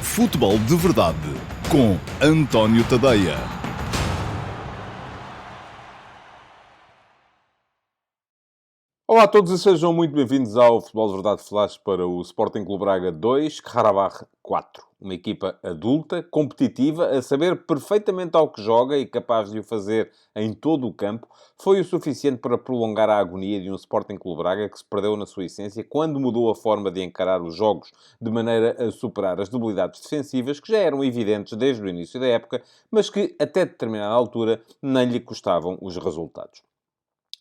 Futebol de Verdade com António Tadeia. Olá a todos e sejam muito bem-vindos ao Futebol de Verdade Flash para o Sporting Clube Braga 2, Qarabağ 4. Uma equipa adulta, competitiva, a saber perfeitamente ao que joga e capaz de o fazer em todo o campo, foi o suficiente para prolongar a agonia de um Sporting Clube Braga que se perdeu na sua essência quando mudou a forma de encarar os jogos, de maneira a superar as debilidades defensivas que já eram evidentes desde o início da época, mas que, até determinada altura, nem lhe custavam os resultados.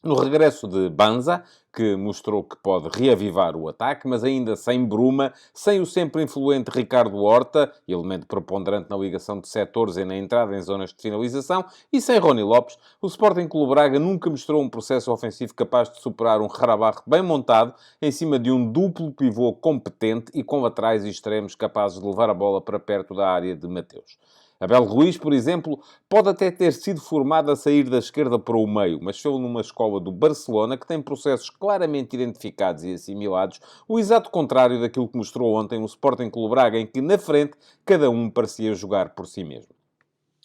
No regresso de Banza, que mostrou que pode reavivar o ataque, mas ainda sem Bruma, sem o sempre influente Ricardo Horta, elemento preponderante na ligação de setores e na entrada em zonas de finalização, e sem Rony Lopes, o Sporting Clube Braga nunca mostrou um processo ofensivo capaz de superar um Qarabağ bem montado, em cima de um duplo pivô competente e com laterais e extremos capazes de levar a bola para perto da área de Mateus. Abel Ruiz, por exemplo, pode até ter sido formado a sair da esquerda para o meio, mas foi numa escola do Barcelona que tem processos claramente identificados e assimilados, o exato contrário daquilo que mostrou ontem o Sporting Clube Braga, em que, na frente, cada um parecia jogar por si mesmo.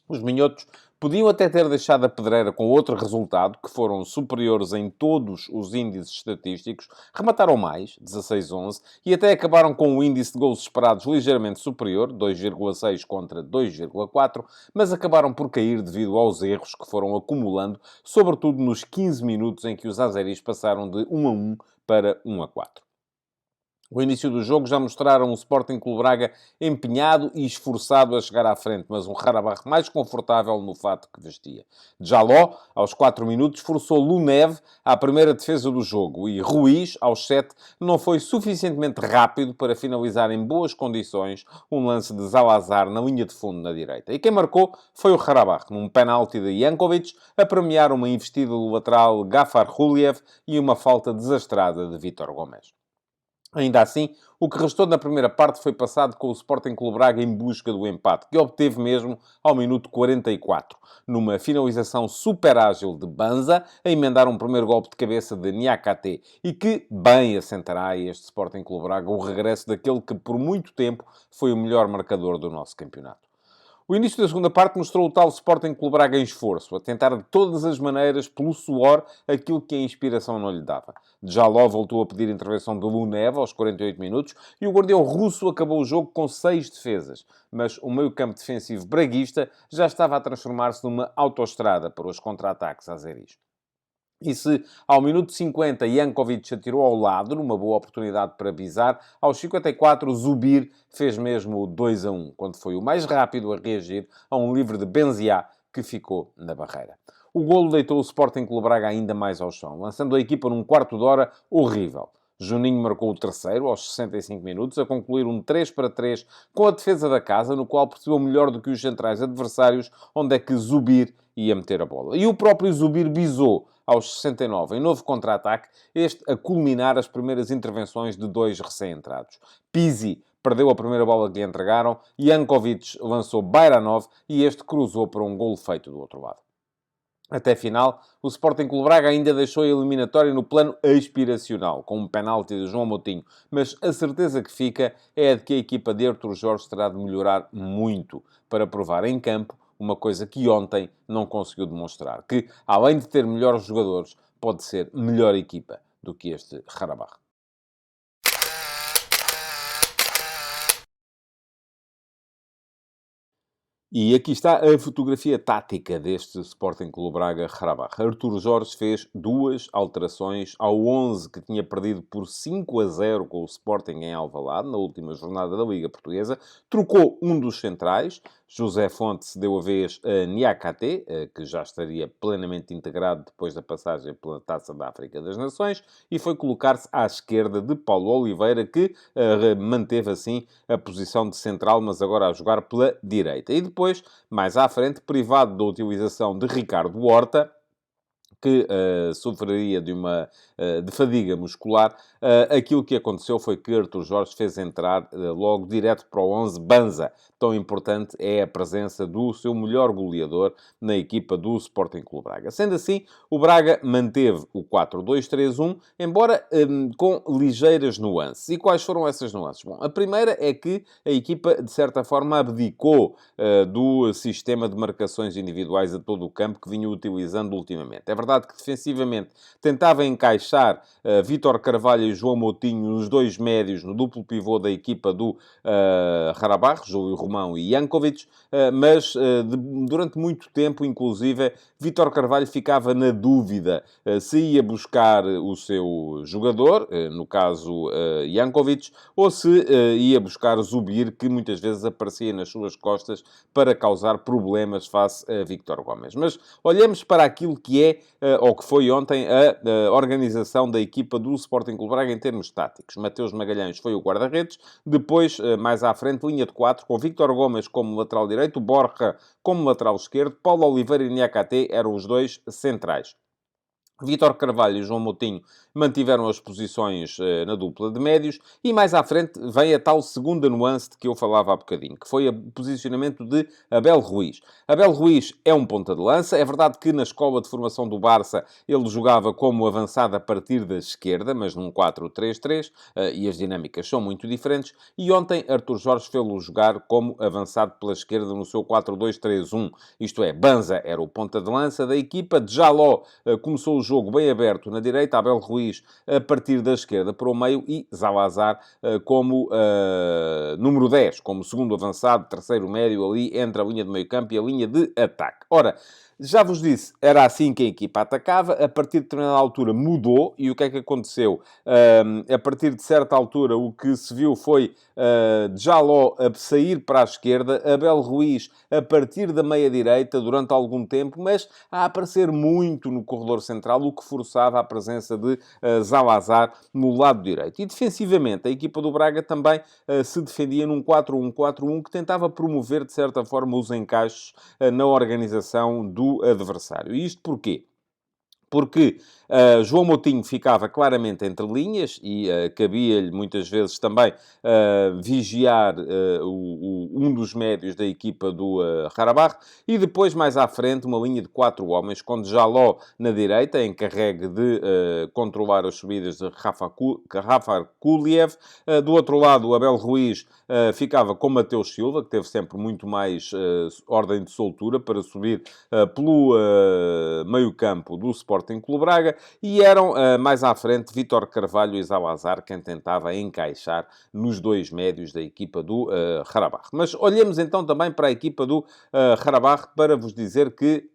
Os minhotos podiam até ter deixado a pedreira com outro resultado, que foram superiores em todos os índices estatísticos, remataram mais, 16-11, e até acabaram com o índice de gols esperados ligeiramente superior, 2,6 contra 2,4, mas acabaram por cair devido aos erros que foram acumulando, sobretudo nos 15 minutos em que os azeris passaram de 1-1 para 1-4. O início do jogo já mostraram o Sporting Clube Braga empenhado e esforçado a chegar à frente, mas um Qarabağ mais confortável no fato que vestia. Jaló, aos 4 minutos, forçou Lunev à primeira defesa do jogo e Ruiz, aos 7, não foi suficientemente rápido para finalizar em boas condições um lance de Zalazar na linha de fundo na direita. E quem marcou foi o Qarabağ, num penalti de Jankovic, a premiar uma investida do lateral Gafar Huliev e uma falta desastrada de Vítor Gomes. Ainda assim, o que restou na primeira parte foi passado com o Sporting Clube Braga em busca do empate, que obteve mesmo ao minuto 44, numa finalização super ágil de Banza, a emendar um primeiro golpe de cabeça de Niakate, e que bem assentará a este Sporting Clube Braga o regresso daquele que por muito tempo foi o melhor marcador do nosso campeonato. O início da segunda parte mostrou o tal Sporting Clube Braga em esforço, a tentar de todas as maneiras, pelo suor, aquilo que a inspiração não lhe dava. Jaló voltou a pedir intervenção de Lunev aos 48 minutos e o guardião russo acabou o jogo com 6 defesas. Mas o meio-campo defensivo braguista já estava a transformar-se numa autoestrada para os contra-ataques azeris. E se, ao minuto 50, Jankovic atirou ao lado, numa boa oportunidade para Bizar, aos 54, Zubir fez mesmo o 2-1, quando foi o mais rápido a reagir a um livre de Benzia, que ficou na barreira. O golo deitou o Sporting Clube Braga ainda mais ao chão, lançando a equipa num quarto de hora horrível. Juninho marcou o terceiro, aos 65 minutos, a concluir um 3-3 com a defesa da casa, no qual percebeu melhor do que os centrais adversários onde é que Zubir ia meter a bola. E o próprio Zubir bisou aos 69, em novo contra-ataque, este a culminar as primeiras intervenções de dois recém-entrados. Pizzi perdeu a primeira bola que lhe entregaram, Jankovic lançou Bairanov e este cruzou para um golo feito do outro lado. Até final, o Sporting Clube Braga ainda deixou a eliminatória no plano aspiracional, com um penalti de João Moutinho, mas a certeza que fica é a de que a equipa de Artur Jorge terá de melhorar muito para provar em campo uma coisa que ontem não conseguiu demonstrar, que, além de ter melhores jogadores, pode ser melhor equipa do que este Qarabağ. E aqui está a fotografia tática deste Sporting Clube Braga-Qarabağ. Artur Jorge fez duas alterações ao 11 que tinha perdido por 5-0 com o Sporting em Alvalade, na última jornada da Liga Portuguesa. Trocou um dos centrais. José Fonte cedeu a vez a Niakate, que já estaria plenamente integrado depois da passagem pela Taça da África das Nações, e foi colocar-se à esquerda de Paulo Oliveira, que manteve assim a posição de central, mas agora a jogar pela direita. E depois, mais à frente, privado da utilização de Ricardo Horta, que sofreria de fadiga muscular, aquilo que aconteceu foi que Arthur Jorge fez entrar logo direto para o 11 Banza. Tão importante é a presença do seu melhor goleador na equipa do Sporting Clube Braga. Sendo assim, o Braga manteve o 4-2-3-1, embora com ligeiras nuances. E quais foram essas nuances? Bom, a primeira é que a equipa, de certa forma, abdicou do sistema de marcações individuais a todo o campo que vinha utilizando ultimamente. É verdade que defensivamente tentava encaixar Vítor Carvalho e João Moutinho nos dois médios, no duplo pivô da equipa do Harabarro, Júlio Romão e Jankovic, mas durante muito tempo, inclusive, Vítor Carvalho ficava na dúvida se ia buscar o seu jogador, no caso Jankovic, ou se ia buscar Zubir, que muitas vezes aparecia nas suas costas para causar problemas face a Víctor Gomes. Mas olhemos para aquilo que é, ou que foi ontem, a organização da equipa do Sporting Clube Braga em termos táticos. Mateus Magalhães foi o guarda-redes, depois, mais à frente, linha de 4, com Víctor Gomes como lateral direito, Borja como lateral esquerdo, Paulo Oliveira e Niakate eram os dois centrais. Vítor Carvalho e João Moutinho mantiveram as posições na dupla de médios e mais à frente vem a tal segunda nuance de que eu falava há bocadinho, que foi o posicionamento de Abel Ruiz. Abel Ruiz é um ponta de lança. É verdade que na escola de formação do Barça ele jogava como avançado a partir da esquerda, mas num 4-3-3, e as dinâmicas são muito diferentes. E ontem Arthur Jorge fez-lo jogar como avançado pela esquerda no seu 4-2-3-1. Isto é, Banza era o ponta de lança da equipa, Jaló começou o jogo bem aberto na direita, Abel Ruiz a partir da esquerda para o meio e Zalazar como número 10, como segundo avançado, terceiro médio ali entre a linha de meio campo e a linha de ataque. Ora, já vos disse, era assim que a equipa atacava. A partir de determinada altura mudou. E o que é que aconteceu? A partir de certa altura, o que se viu foi Jaló a sair para a esquerda, Abel Ruiz a partir da meia-direita durante algum tempo, mas a aparecer muito no corredor central, o que forçava a presença de Zalazar no lado direito. E defensivamente, a equipa do Braga também se defendia num 4-1-4-1 que tentava promover, de certa forma, os encaixes na organização do adversário. E isto porquê? Porque João Moutinho ficava claramente entre linhas e cabia-lhe muitas vezes também vigiar um dos médios da equipa do Harabarro, e depois mais à frente uma linha de 4 homens, com Jaló na direita, encarregue de controlar as subidas de Rafa Kuliev. Do outro lado, o Abel Ruiz ficava com Mateus Silva, que teve sempre muito mais ordem de soltura para subir pelo meio-campo do Sporting Clube Braga, e eram mais à frente Vítor Carvalho e Zalazar quem tentava encaixar nos dois médios da equipa do Harabarro. Mas olhemos então também para a equipa do Harabarro para vos dizer que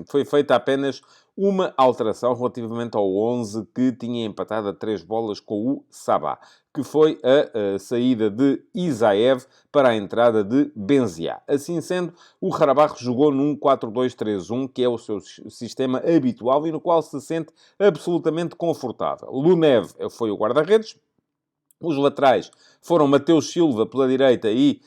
foi feita apenas uma alteração relativamente ao 11 que tinha empatado a 3 bolas com o Sabah, que foi a saída de Isaev para a entrada de Benzia. Assim sendo, o Harabarro jogou num 4-2-3-1, que é o seu sistema habitual e no qual se sente absolutamente confortável. Lunev foi o guarda-redes. Os laterais foram Mateus Silva pela direita e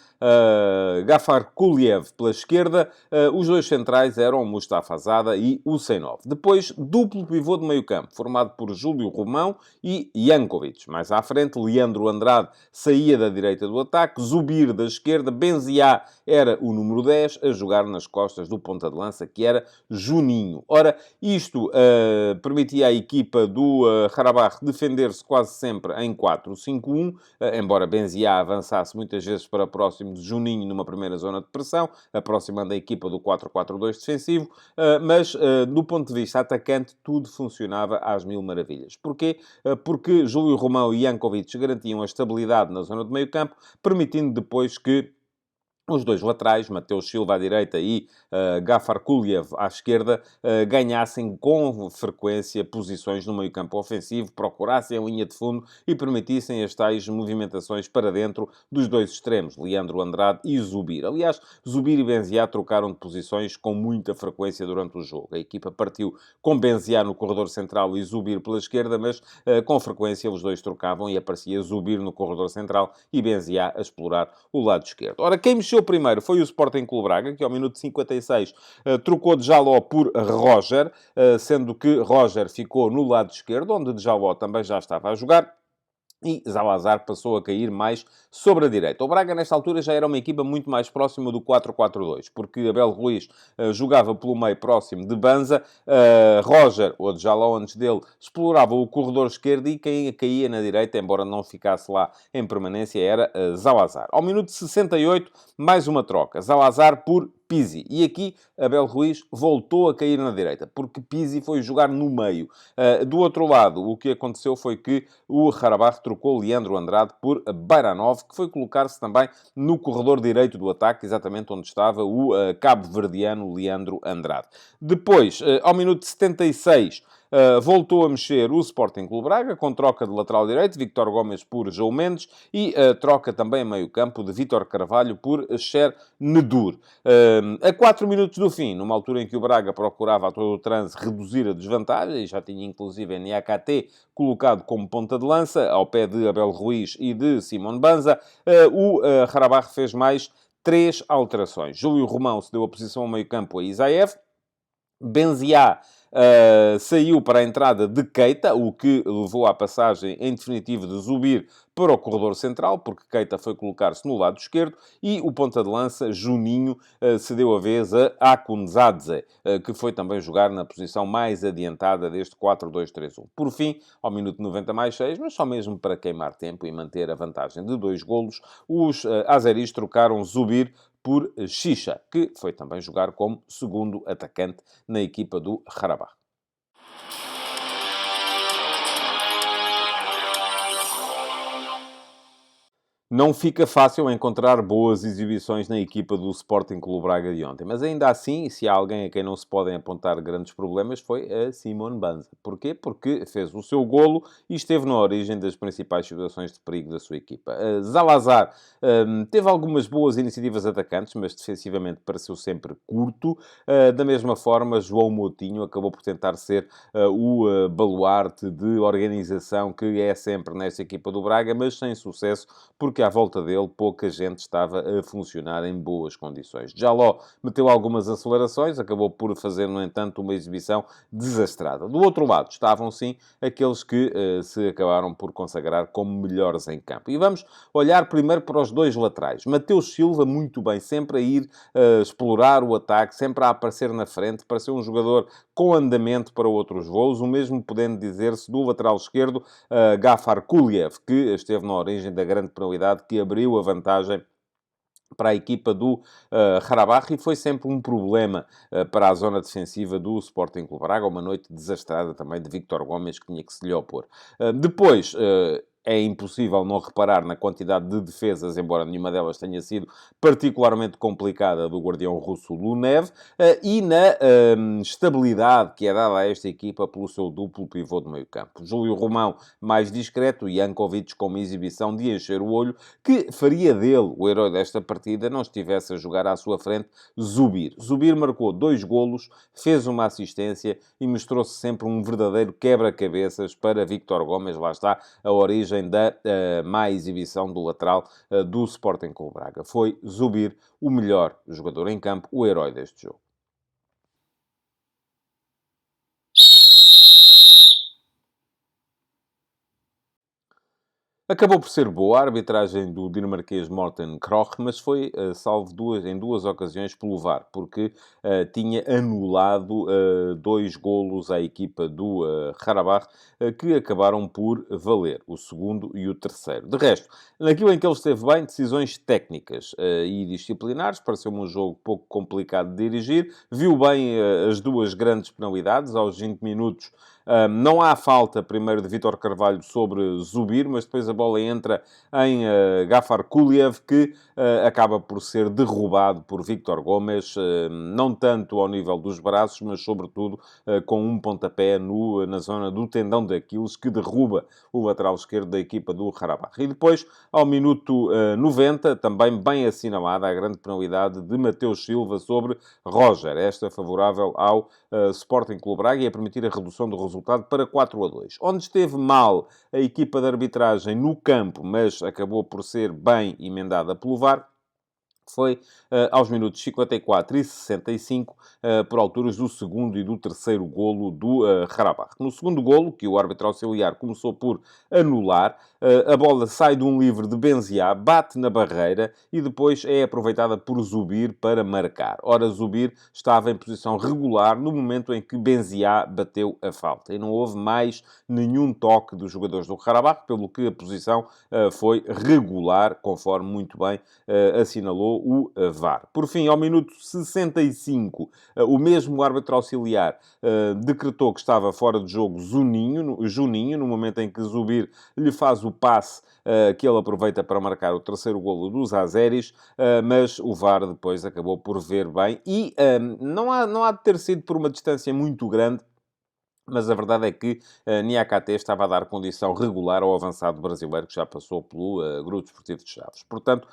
Gafar Kuliev pela esquerda. Os dois centrais eram Mustafa Azada e Husseinov. Depois, duplo pivô de meio campo, formado por Júlio Romão e Jankovic. Mais à frente, Leandro Andrade saía da direita do ataque, Zubir da esquerda, Benzia era o número 10, a jogar nas costas do ponta de lança, que era Juninho. Ora, isto permitia à equipa do Harabarro defender-se quase sempre em 4-5-1, embora Benzia avançasse muitas vezes para próximo de Juninho numa primeira zona de pressão, aproximando a equipa do 4-4-2 defensivo, mas do ponto de vista atacante tudo funcionava às mil maravilhas. Porquê? Porque Júlio Romão e Jankovic garantiam a estabilidade na zona de meio campo, permitindo depois que os dois laterais, Mateus Silva à direita e Gafar Kuliev à esquerda, ganhassem com frequência posições no meio-campo ofensivo, procurassem a linha de fundo e permitissem as tais movimentações para dentro dos dois extremos, Leandro Andrade e Zubir. Aliás, Zubir e Benzia trocaram de posições com muita frequência durante o jogo. A equipa partiu com Benzia no corredor central e Zubir pela esquerda, mas com frequência os dois trocavam e aparecia Zubir no corredor central e Benzia a explorar o lado esquerdo. Ora, quem mexeu mexeu primeiro foi o Sporting Clube Braga, que ao minuto 56 trocou Djaló por Roger, sendo que Roger ficou no lado esquerdo, onde Djaló também já estava a jogar. E Zalazar passou a cair mais sobre a direita. O Braga, nesta altura, já era uma equipa muito mais próxima do 4-4-2, porque Abel Ruiz jogava pelo meio próximo de Banza, Roger, ou Djaló antes dele, explorava o corredor esquerdo e quem caía na direita, embora não ficasse lá em permanência, era Zalazar. Ao minuto 68, mais uma troca. Zalazar por Pizzi. E aqui Abel Ruiz voltou a cair na direita, porque Pizzi foi jogar no meio. Do outro lado, o que aconteceu foi que o Qarabağ trocou Leandro Andrade por Bairanov, que foi colocar-se também no corredor direito do ataque, exatamente onde estava o cabo-verdiano Leandro Andrade. Depois, ao minuto 76, voltou a mexer o Sporting Clube Braga, com troca de lateral direito, Víctor Gomes por João Mendes, e troca também a meio campo de Vítor Carvalho por Cher Nedur. A 4 minutos do fim, numa altura em que o Braga procurava a todo o transe reduzir a desvantagem, e já tinha inclusive Niakate colocado como ponta de lança, ao pé de Abel Ruiz e de Simone Banza, o Qarabağ fez mais 3 alterações. Júlio Romão cedeu a posição ao meio campo a Isaev, Benziá saiu para a entrada de Keita, o que levou à passagem em definitivo de Zubir para o corredor central, porque Keita foi colocar-se no lado esquerdo, e o ponta de lança, Juninho, cedeu a vez a Akundzadze, que foi também jogar na posição mais adiantada deste 4-2-3-1. Por fim, ao minuto 90 mais 6, mas só mesmo para queimar tempo e manter a vantagem de 2 golos, os azeris trocaram Zubir por Xixa, que foi também jogar como segundo atacante na equipa do Qarabağ. Não fica fácil encontrar boas exibições na equipa do Sporting Clube Braga de ontem. Mas ainda assim, se há alguém a quem não se podem apontar grandes problemas, foi a Simone Banza. Porquê? Porque fez o seu golo e esteve na origem das principais situações de perigo da sua equipa. Zalazar teve algumas boas iniciativas atacantes, mas defensivamente pareceu sempre curto. Da mesma forma, João Moutinho acabou por tentar ser o baluarte de organização que é sempre nesta equipa do Braga, mas sem sucesso, porque à volta dele pouca gente estava a funcionar em boas condições. Djaló meteu algumas acelerações, acabou por fazer, no entanto, uma exibição desastrada. Do outro lado estavam, sim, aqueles que se acabaram por consagrar como melhores em campo. E vamos olhar primeiro para os dois laterais. Mateus Silva, muito bem, sempre a ir explorar o ataque, sempre a aparecer na frente, para ser um jogador com andamento para outros voos, o mesmo podendo dizer-se do lateral esquerdo, Gafar Kuliev, que esteve na origem da grande penalidade que abriu a vantagem para a equipa do Qarabağ e foi sempre um problema para a zona defensiva do Sporting Clube Braga, uma noite desastrada também de Víctor Gomes, que tinha que se lhe opor. Depois... é impossível não reparar na quantidade de defesas, embora nenhuma delas tenha sido particularmente complicada, do guardião russo Lunev, e na estabilidade que é dada a esta equipa pelo seu duplo pivô de meio campo. Júlio Romão, mais discreto, e Jankovic com uma exibição de encher o olho, que faria dele o herói desta partida, não estivesse a jogar à sua frente Zubir. Zubir marcou 2 golos, fez uma assistência e mostrou-se sempre um verdadeiro quebra-cabeças para Víctor Gomes. Lá está a origem da má exibição do lateral do Sporting Clube Braga. Foi Zubir o melhor jogador em campo, o herói deste jogo. Acabou por ser boa a arbitragem do dinamarquês Morten Krogh, mas foi salvo em duas ocasiões pelo VAR, porque tinha anulado 2 golos à equipa do Qarabağ, que acabaram por valer, o segundo e o terceiro. De resto, naquilo em que ele esteve bem, decisões técnicas e disciplinares, pareceu-me um jogo pouco complicado de dirigir, viu bem as 2 grandes penalidades, aos 20 minutos. Não há falta, primeiro, de Vítor Carvalho sobre Zubir, mas depois a bola entra em Gafar Kuliev, que acaba por ser derrubado por Víctor Gomes, não tanto ao nível dos braços, mas, sobretudo, com um pontapé na zona do tendão de Aquiles, que derruba o lateral esquerdo da equipa do Qarabağ. E depois, ao minuto 90, também bem assinalada a grande penalidade de Mateus Silva sobre Roger, esta favorável ao Sporting Clube Braga e a permitir a redução do resultado para 4-2. Onde esteve mal a equipa de arbitragem no campo, mas acabou por ser bem emendada pelo VAR, Foi aos minutos 54 e 65, por alturas do segundo e do terceiro golo do Karabakh. No segundo golo, que o árbitro auxiliar começou por anular, a bola sai de um livre de Benzia, bate na barreira e depois é aproveitada por Zubir para marcar. Ora, Zubir estava em posição regular no momento em que Benzia bateu a falta. E não houve mais nenhum toque dos jogadores do Karabakh, pelo que a posição foi regular, conforme muito bem assinalou o VAR. Por fim, ao minuto 65, o mesmo árbitro auxiliar decretou que estava fora de jogo Juninho, no momento em que Zubir lhe faz o passe que ele aproveita para marcar o terceiro golo dos azeris, mas o VAR depois acabou por ver bem e não há de ter sido por uma distância muito grande, mas a verdade é que Niakate estava a dar condição regular ao avançado brasileiro que já passou pelo Grupo Desportivo de Chaves. Portanto,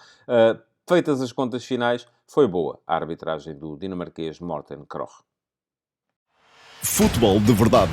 feitas as contas finais, foi boa a arbitragem do dinamarquês Morten Krogh. Futebol de Verdade